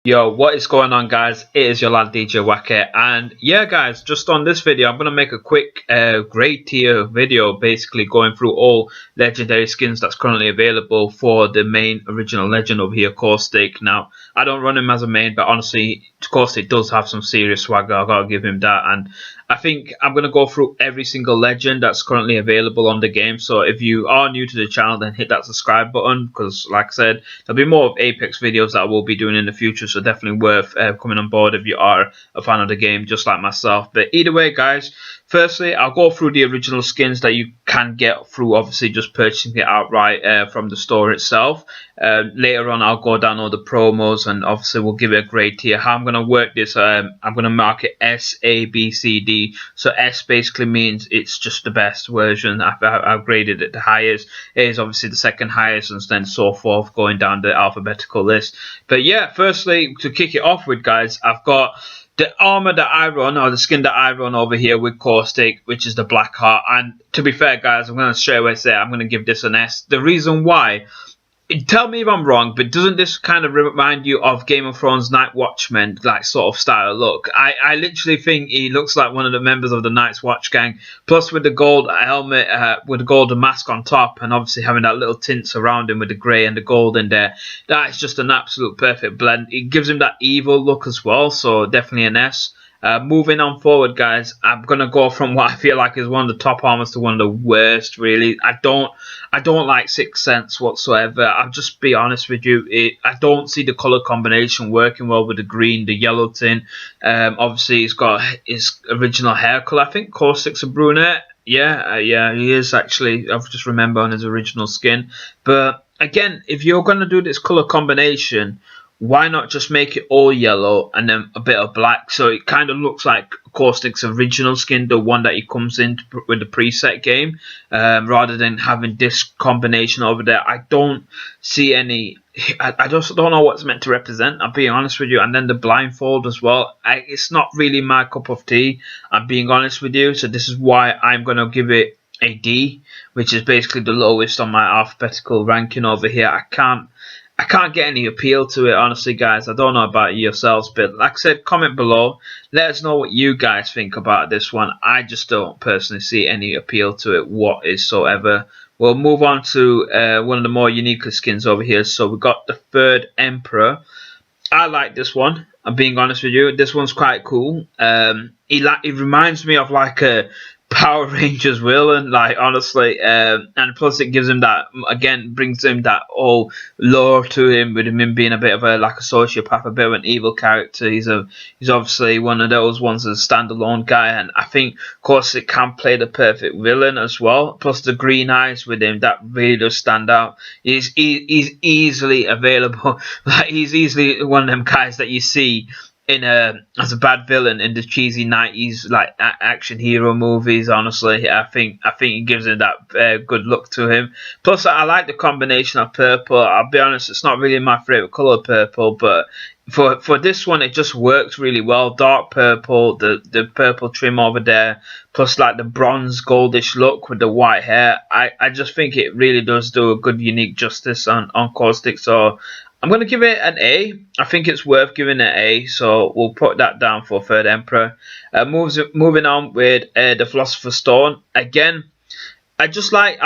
Yo, what is going on, guys? It is your lad DJ Wacker, and yeah, guys, just on this video, I'm gonna make a quick grade tier video, basically going through all legendary skins that's currently available for the main original legend over here, Caustic. Now, I don't run him as a main, but honestly, Caustic does have some serious swagger. I gotta give him that, and I think I'm gonna go through every single legend that's currently available on the game. So if you are new to the channel, then hit that subscribe button, because like I said, there'll be more of Apex videos that I will be doing in the future, so definitely worth coming on board if you are a fan of the game just like myself. But either way, guys, firstly, I'll go through the original skins that you can get through obviously just purchasing it outright from the store itself. Later on, I'll go down all the promos, and obviously we'll give it a grade tier. How I'm going to work this, I'm going to mark it S, A, B, C, D. So S basically means it's just the best version. I've graded it the highest. A is obviously the second highest, and then so forth, going down the alphabetical list. But yeah, firstly, to kick it off with, guys, I've got the armor that I run, or the skin that I run over here with Caustic, which is the Black Heart. And to be fair, guys, I'm going to straight away say I'm going to give this an S. The reason why, tell me if I'm wrong, but doesn't this kind of remind you of Game of Thrones Night Watchman, like sort of style look? I literally think he looks like one of the members of the Night's Watch gang, plus with the gold helmet, with the golden mask on top, and obviously having that little tints around him with the grey and the gold in there. That is just an absolute perfect blend. It gives him that evil look as well, so definitely an S. Moving on forward, guys, I'm gonna go from what I feel like is one of the top armors to one of the worst. Really, I don't like Sixth Sense whatsoever. I'll just be honest with you. I don't see the color combination working well with the green, the yellow tint. Obviously, he's got his original hair color. I think Caustic's a brunette. Yeah, he is actually. I've just remembered on his original skin. But again, if you're gonna do this color combination, why not just make it all yellow and then a bit of black, so it kind of looks like Caustic's original skin, the one that he comes in with the preset game, rather than having this combination over there. I don't see any. I just don't know what's meant to represent, I'm being honest with you. And then the blindfold as well, it's not really my cup of tea, I'm being honest with you. So this is why I'm going to give it a D, which is basically the lowest on my alphabetical ranking over here. I can't get any appeal to it, honestly, guys. I don't know about you yourselves, but like I said, comment below. Let us know what you guys think about this one. I just don't personally see any appeal to it whatsoever. We'll move on to one of the more unique skins over here. So we've got the Third Emperor. I like this one, I'm being honest with you. This one's quite cool. It reminds me of like a Power Rangers villain, like honestly, and plus it gives him that, again, brings him that whole lore to him, with him being a bit of a like a sociopath, a bit of an evil character. He's obviously one of those ones as a standalone guy, and I think of course it can play the perfect villain as well. Plus the green eyes with him, that really does stand out. He's easily available, like he's easily one of them guys that you see in as a bad villain in the cheesy 90s like action hero movies. Honestly, I think it gives him that good look to him. Plus I like the combination of purple. I'll be honest, it's not really my favorite color, purple, but for this one it just works really well. Dark purple, the purple trim over there, plus like the bronze goldish look with the white hair. I just think it really does do a good unique justice on Caustic. So I'm going to give it an A. I think it's worth giving it an A, so we'll put that down for Third Emperor. Moving on with the Philosopher's Stone. Again, I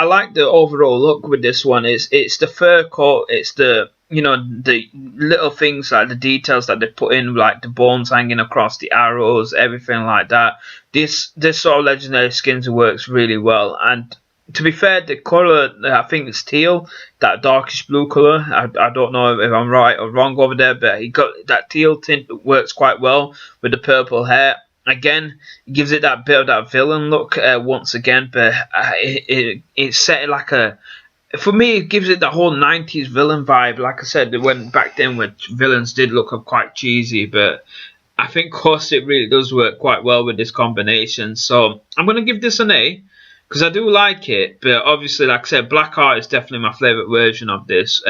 like the overall look with this one. It's the fur coat. It's the the little things like the details that they put in, like the bones hanging across the arrows, everything like that. This sort of legendary skins works really well. And to be fair, the colour, I think it's teal, that darkish blue colour. I don't know if I'm right or wrong over there, but he got that teal tint that works quite well with the purple hair. Again, it gives it that bit of that villain look once again, but it's set like a. For me, it gives it the whole 90s villain vibe. Like I said, when back then when villains did look quite cheesy, but I think of course it really does work quite well with this combination. So I'm going to give this an A, because I do like it, but obviously, like I said, Black Heart is definitely my favourite version of this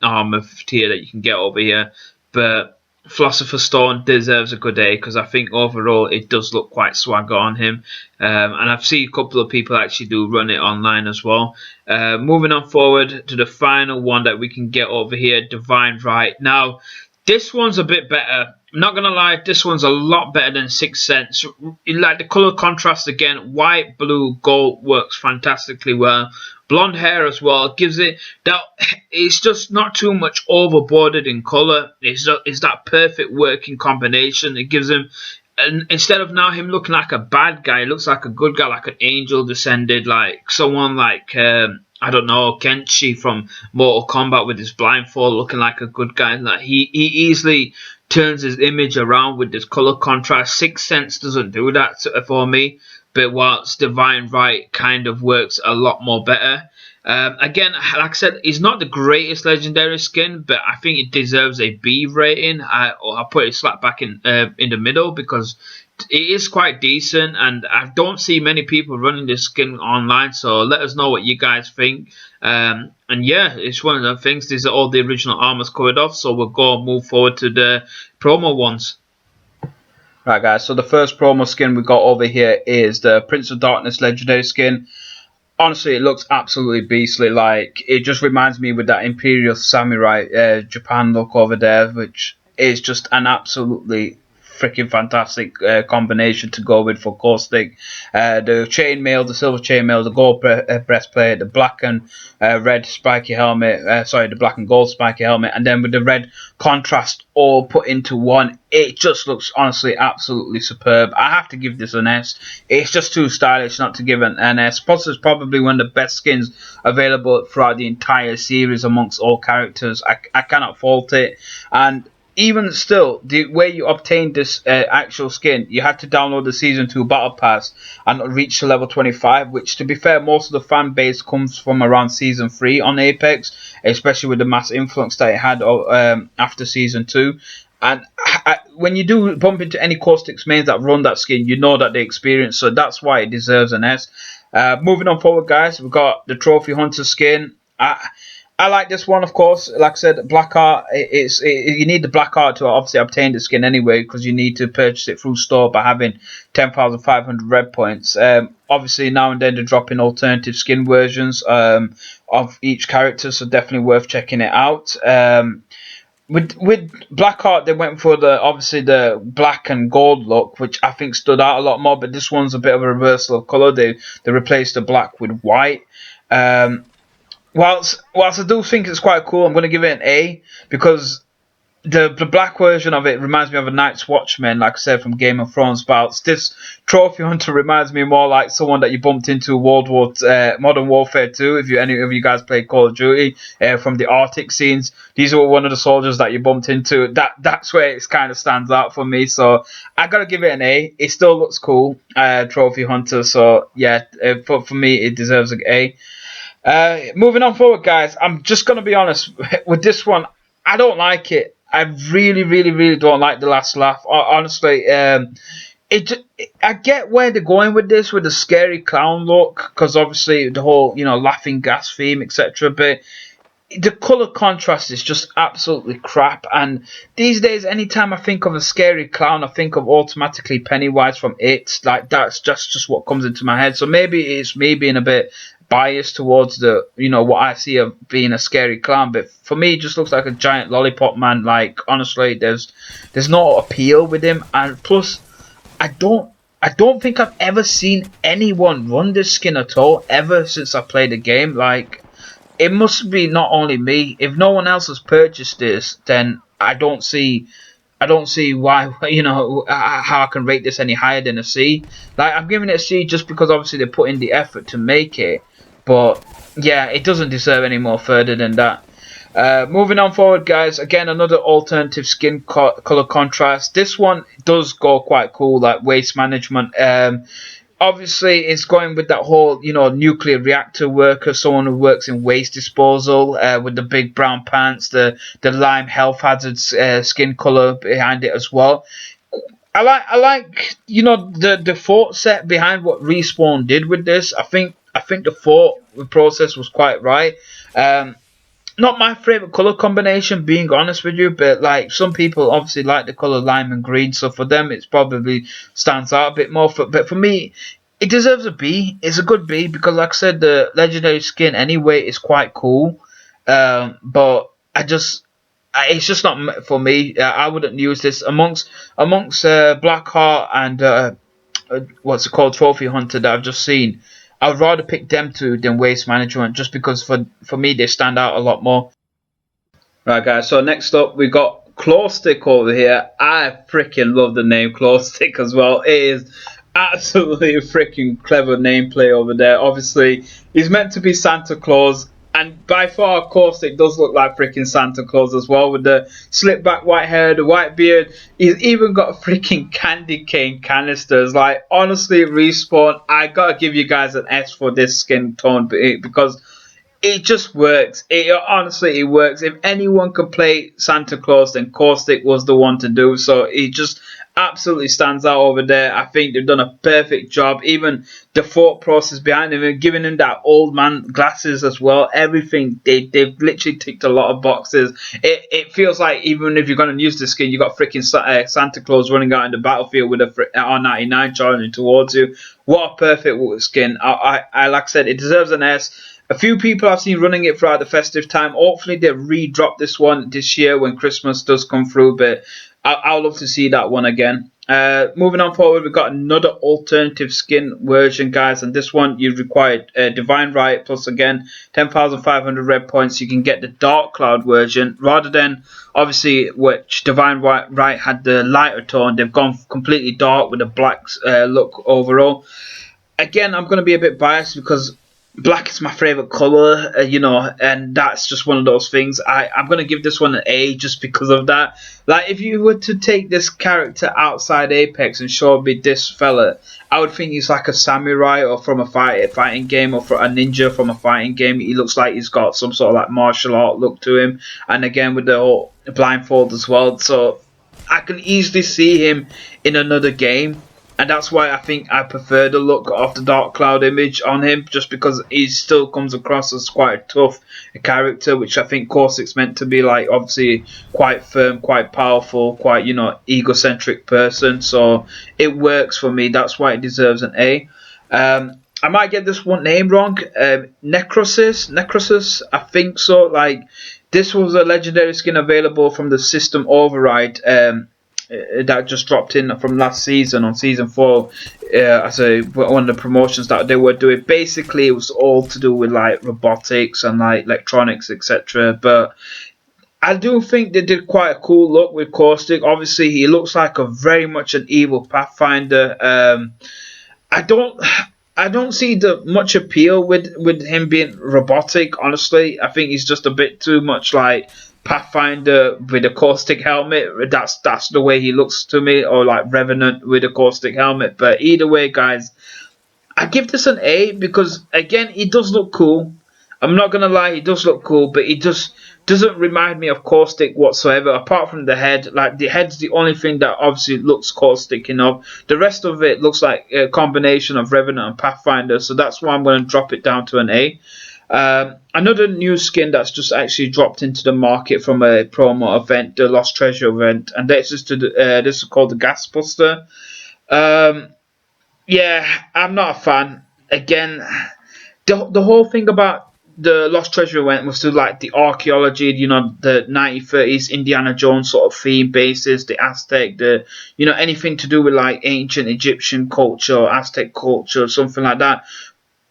armour tier that you can get over here. But Philosopher's Stone deserves a good A, because I think overall it does look quite swagger on him. And I've seen a couple of people actually do run it online as well. Moving on forward to the final one that we can get over here, Divine Right. Now, This one's a bit better. I'm not gonna lie, this one's a lot better than 6 cents. Like the color contrast again, white, blue, gold works fantastically well. Blonde hair as well gives it that. It's just not too much overboarded in color. It's that perfect working combination. It gives him, and instead of now him looking like a bad guy, he looks like a good guy, like an angel descended, like someone like I don't know, Kenshi from Mortal Kombat with his blindfold, looking like a good guy. Like he easily turns his image around with this color contrast. 6 cents doesn't do that for me, but whilst Divine Right kind of works a lot more better. Again, like I said, he's not the greatest legendary skin, but I think it deserves a B rating. I'll put it slap back in the middle because it is quite decent, and I don't see many people running this skin online. So let us know what you guys think. And yeah, it's one of the things. These are all the original armors covered off, so we'll go and move forward to the promo ones. Right, guys. So the first promo skin we got over here is the Prince of Darkness legendary skin. Honestly, it looks absolutely beastly. Like, it just reminds me with that Imperial Samurai Japan look over there, which is just an absolutely freaking fantastic combination to go with for Caustic. The chainmail, the silver chainmail, the gold breastplate, the black and red spiky helmet, the black and gold spiky helmet, and then with the red contrast all put into one, it just looks honestly absolutely superb. I have to give this an S. It's just too stylish not to give an S. Plus, it's probably one of the best skins available throughout the entire series amongst all characters. I cannot fault it. And even still, the way you obtained this actual skin, you had to download the Season 2 Battle Pass and reach to level 25, which, to be fair, most of the fan base comes from around Season 3 on Apex, especially with the mass influx that it had after Season 2. And when you do bump into any Caustic's mains that run that skin, you know that they experience, so that's why it deserves an S. Moving on forward, guys, we've got the Trophy Hunter skin. I like this one, of course. Like I said, black art. You need the black art to obviously obtain the skin anyway, because you need to purchase it through store by having 10,500 red points. Obviously, now and then they're dropping alternative skin versions of each character, so definitely worth checking it out. With black art, they went for obviously the black and gold look, which I think stood out a lot more. But this one's a bit of a reversal of color. They replaced the black with white. Whilst I do think it's quite cool, I'm going to give it an A because the black version of it reminds me of a Night's Watchman, like I said, from Game of Thrones. But this Trophy Hunter reminds me more like someone that you bumped into Modern Warfare 2. If any of you guys played Call of Duty from the Arctic scenes, these were one of the soldiers that you bumped into. That's where it kind of stands out for me. So I gotta give it an A. It still looks cool, Trophy Hunter. So yeah, for me, it deserves an A. Moving on forward, guys, I'm just going to be honest with this one. I don't like it. I really don't like the last laugh. Honestly, I get where they're going with this, with the scary clown look, because obviously the whole, laughing gas theme, etc. But the color contrast is just absolutely crap. And these days, anytime I think of a scary clown, I think of automatically Pennywise from It. Like, that's just what comes into my head. So maybe it's me being a bit biased towards the what I see of being a scary clown, but for me it just looks like a giant lollipop man. Like, honestly, there's no appeal with him. And plus, I don't think I've ever seen anyone run this skin at all ever since I played the game. Like, it must be not only me. If no one else has purchased this, then I don't see why, how I can rate this any higher than a C. Like, I'm giving it a C just because obviously they put in the effort to make it. But yeah, it doesn't deserve any more further than that. Moving on forward, guys. Again, another alternative skin color contrast. This one does go quite cool, like waste management. Obviously, it's going with that whole, nuclear reactor worker, someone who works in waste disposal, with the big brown pants, the lime health hazards skin color behind it as well. I like the thought set behind what Respawn did with this. I think the thought process was quite right. Not my favorite color combination, being honest with you, but like, some people obviously like the color lime and green, so for them it's probably stands out a bit more. But for me, it deserves a B. It's a good B because, like I said, the legendary skin anyway is quite cool. But it's just not for me. I wouldn't use this amongst Blackheart and what's it called, Trophy Hunter that I've just seen. I would rather pick them two than Waste Management, just because for me they stand out a lot more. Right, guys. So next up we got Caustic over here. I freaking love the name Caustic as well. It is absolutely a freaking clever nameplay over there. Obviously, he's meant to be Santa Claus. And by far, Caustic does look like freaking Santa Claus as well, with the slick back white hair, the white beard. He's even got freaking candy cane canisters. Like, honestly, Respawn, I gotta give you guys an S for this skin tone because it just works. Honestly, it works. If anyone could play Santa Claus, then Caustic was the one to do. So it just absolutely stands out over there. I think they've done a perfect job. Even the thought process behind him, and giving him that old man glasses as well. Everything they've literally ticked a lot of boxes. It feels like even if you're gonna use the skin, you got freaking Santa Claus running out in the battlefield with a R99 charging towards you. What a perfect skin! I like I said, it deserves an S. A few people I've seen running it throughout the festive time. Hopefully they re-drop this one this year when Christmas does come through. But I'll love to see that one again. Moving on forward, we've got another alternative skin version, guys. And this one you require Divine Right plus again 10,500 red points. You can get the Dark Cloud version rather than obviously which Divine Right had the lighter tone. They've gone completely dark with a black look overall. Again, I'm going to be a bit biased because black is my favorite color, and that's just one of those things. I'm gonna give this one an A just because of that. Like, if you were to take this character outside Apex and show me this fella, I would think he's like a samurai or from a fighting game, or for a ninja from a fighting game. He looks like he's got some sort of like martial art look to him, and again with the whole blindfold as well. So I can easily see him in another game. And that's why I think I prefer the look of the Dark Cloud image on him, just because he still comes across as quite a tough character, which I think Caustic's meant to be, like, obviously quite firm, quite powerful, quite, egocentric person. So it works for me. That's why it deserves an A. I might get this one name wrong. Necrosis, I think so. Like, this was a legendary skin available from the system override. That just dropped in from last season on season 4 as one of the promotions that they were doing. Basically, it was all to do with like robotics and like electronics, etc. But I do think they did quite a cool look with Caustic. Obviously, he looks like a very much an evil Pathfinder. I don't see the much appeal with him being robotic. Honestly, I think he's just a bit too much like Pathfinder with a Caustic helmet. That's the way he looks to me, or like Revenant with a Caustic helmet. But either way, guys, I give this an A because again, he does look cool. I'm not gonna lie, he does look cool, but he just doesn't remind me of Caustic whatsoever. Apart from the head, like the head's the only thing that obviously looks Caustic enough. The rest of it looks like a combination of Revenant and Pathfinder. So that's why I'm gonna drop it down to an A. Another new skin that's just actually dropped into the market from a promo event, the Lost Treasure event, and this is called the Gas Buster. Yeah, I'm not a fan. Again, the whole thing about the Lost Treasure event was to like the archaeology, the 1930s Indiana Jones sort of theme basis, the Aztec, anything to do with like ancient Egyptian culture, Aztec culture, something like that.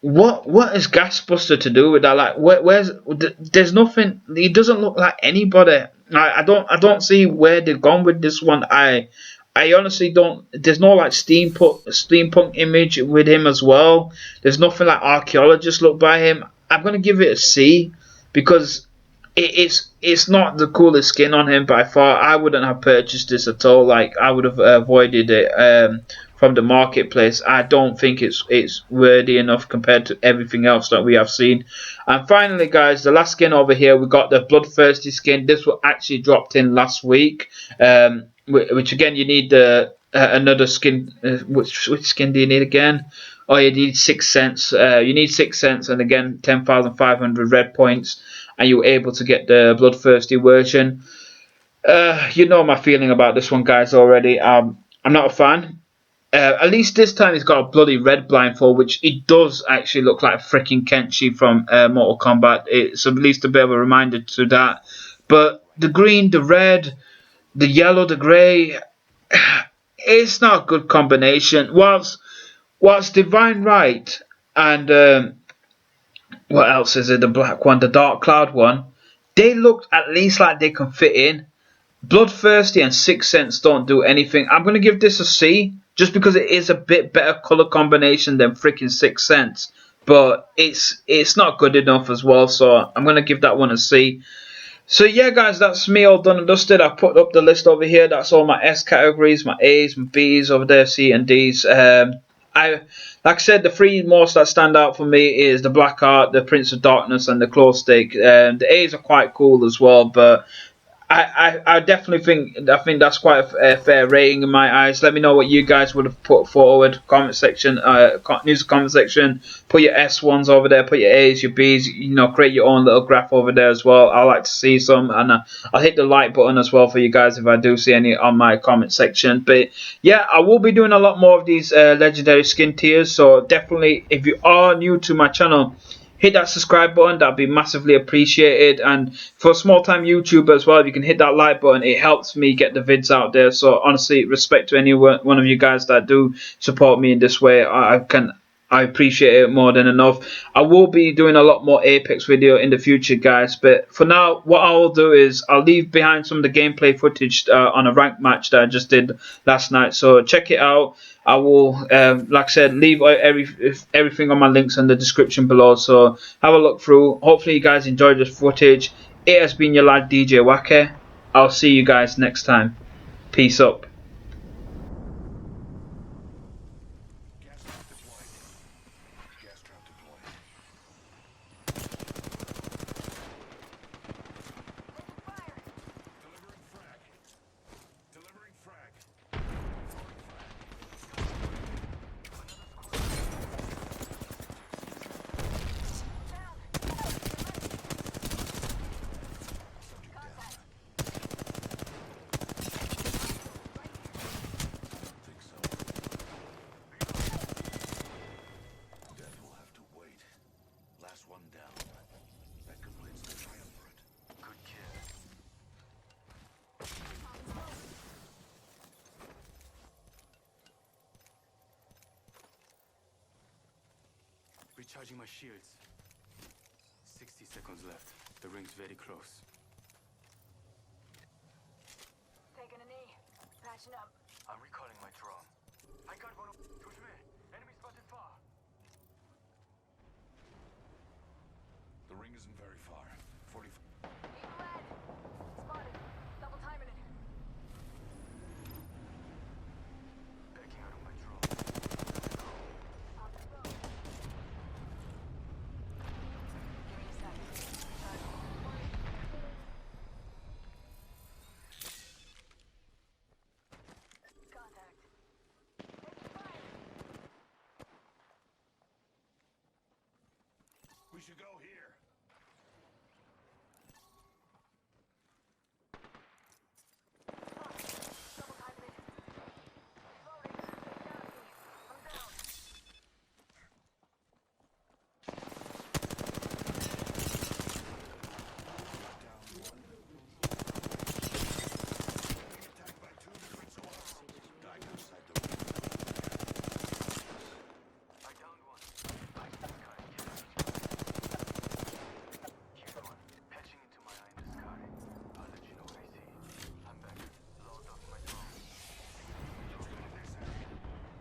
What is Gasbuster to do with that? Like, there's nothing. He doesn't look like anybody. I don't see where they've gone with this one. I honestly don't. There's no like steampunk image with him as well. There's nothing like archaeologist look by him. I'm gonna give it a C because it's not the coolest skin on him by far. I wouldn't have purchased this at all. Like, I would have avoided it from the marketplace. I don't think it's worthy enough compared to everything else that we have seen. And finally, guys, the last skin over here, we got the Bloodthirsty skin. This was actually dropped in last week, which again, you need another skin. Which skin do you need again? Oh, you need 6 cents. You need 6 cents, and again 10,500 red points, and you're able to get the Bloodthirsty version. You know my feeling about this one, guys, already. I'm not a fan. At least this time he's got a bloody red blindfold, which it does actually look like freaking Kenshi from Mortal Kombat. It's at least a bit of a reminder to that. But the green, the red, the yellow, the grey. It's not a good combination. Whilst Divine Right and what else is it? The black one, the Dark Cloud one. They look at least like they can fit in. Bloodthirsty and Sixth Sense don't do anything. I'm gonna give this a C just because it is a bit better color combination than freaking Sixth Sense. But it's not good enough as well, so I'm gonna give that one a C. So yeah, guys, that's me all done and dusted. I put up the list over here. That's all my S categories, my A's, my B's over there, C and D's. I like I said, the three most that stand out for me is the Black Art, the Prince of Darkness, and the Caustic. The A's are quite cool as well, but I definitely think that's quite a fair rating in my eyes. Let me know what you guys would have put forward. Comment section, news comment section. Put your S ones over there. Put your A's, your B's. You know, create your own little graph over there as well. I like to see some, and I'll hit the like button as well for you guys if I do see any on my comment section. But yeah, I will be doing a lot more of these legendary skin tiers. So definitely, if you are new to my channel, hit that subscribe button. That'd be massively appreciated. And for a small time YouTuber as well, if you can hit that like button, it helps me get the vids out there. So honestly, respect to any one of you guys that do support me in this way. I appreciate it more than enough. I will be doing a lot more Apex video in the future, guys. But for now, what I will do is I'll leave behind some of the gameplay footage on a ranked match that I just did last night. So check it out. I will, like I said, leave everything on my links in the description below. So have a look through. Hopefully you guys enjoyed this footage. It has been your lad DJ Waka. I'll see you guys next time. Peace up. Recharging my shields. 60 seconds left. The ring's very close. Taking a knee. Patching up. I'm recalling my drone. I got one. 조심해. Enemy spotted far. The ring isn't very far. 40. Eagle red. Spotted. Double timing it. Backing out of my drone. On the road. Give me a sec. Contact. Taking fire. We should go here. Double timing it. Reloading. Get down to me. I'm down. Attacked by two different squads. Died outside the ring. I downed one. I got Here's one. Patching into my eye in the sky. I'll let you know what I see. I'm back. Load up my drone.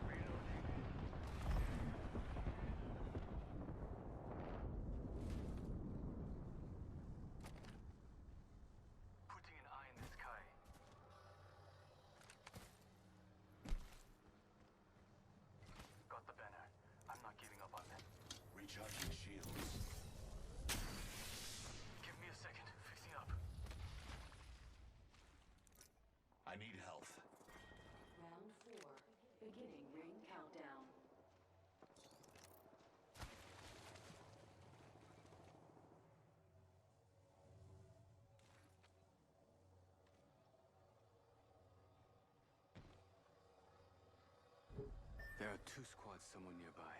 Reloading. Putting an eye in the sky. Got the banner. I'm not giving up on them. Recharging shields. Give me a second. Fixing up. I need health. Round 4. Beginning ring countdown. There are two squads somewhere nearby.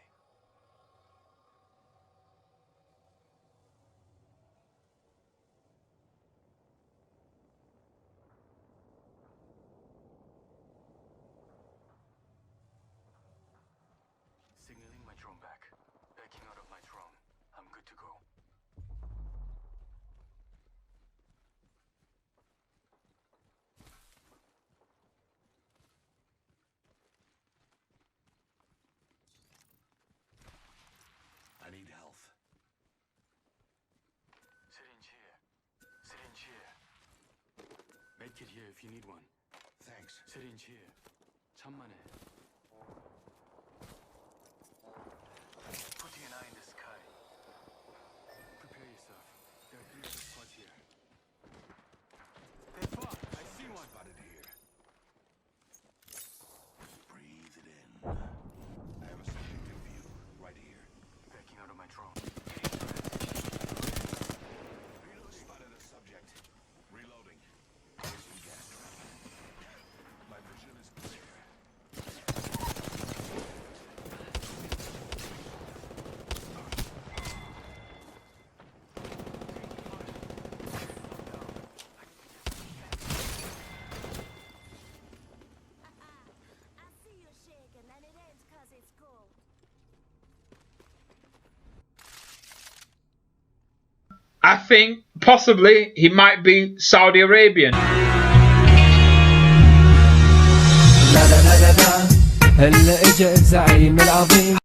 here if you need one. Thanks. Syringe here. 천만에. Putting an eye in the sky. Prepare yourself. There are 3 other squads here. They fought. I see one. Spotted here. Breathe it in. I have a subjective view right here. Backing out of my drone. Spotted a subject. Reloading. Placing gas trap. My vision is clear. I see you shaking, and it ain't 'cause it's cold. I think possibly he might be Saudi Arabian. هلا اجا الزعيم العظيم